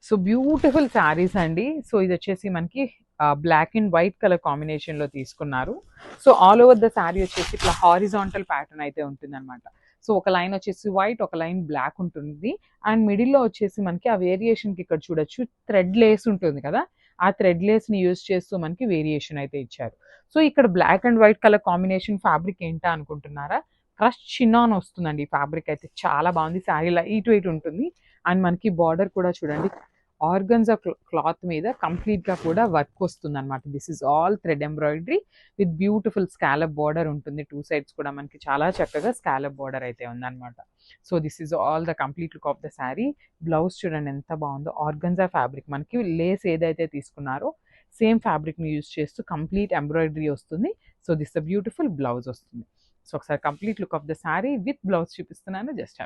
So beautiful saris అండి. So ఇది వచ్చేసి మనకి బ్లాక్ అండ్ వైట్ కలర్ కాంబినేషన్లో తీసుకున్నారు. So all over the sari వచ్చేసి ఇట్లా హారిజాంటల్ ప్యాటర్న్ అయితే ఉంటుందన్నమాట. సో ఒక లైన్ వచ్చేసి వైట్, ఒక లైన్ బ్లాక్ ఉంటుంది. అండ్ మిడిల్లో వచ్చేసి మనకి ఆ వేరియేషన్కి ఇక్కడ చూడొచ్చు థ్రెడ్ లేస్ ఉంటుంది కదా, ఆ థ్రెడ్ లేస్ని యూజ్ చేస్తూ మనకి వేరియేషన్ అయితే ఇచ్చారు. సో ఇక్కడ black and white colour combination fabric ఏంటా అనుకుంటున్నారా? క్రష్ చిన్నాన్ వస్తుందండి. ఫ్యాబ్రిక్ అయితే చాలా బాగుంది. శారీ లైట్ వెయిట్ ఉంటుంది. అండ్ మనకి బార్డర్ కూడా చూడండి, ఆర్గన్జా క్లాత్ మీద కంప్లీట్గా కూడా వర్క్ వస్తుంది అనమాట. This is all thread embroidery with beautiful scallop border ఉంటుంది. టూ సైడ్స్ కూడా మనకి చాలా చక్కగా స్కాలప్ బార్డర్ అయితే ఉందన్నమాట. So this is all the complete look of the sari. Blouse చూడండి ఎంత బాగుందో. ఆర్గన్జా ఫ్యాబ్రిక్ మనకి లేస్ ఏదైతే తీసుకున్నారో సేమ్ ఫ్యాబ్రిక్ని యూజ్ చేస్తూ కంప్లీట్ ఎంబ్రాయిడరీ వస్తుంది. So this the beautiful blouse వస్తుంది. సో ఒకసారి complete look of the sari with blouse చూపిస్తున్నాను, జస్ట్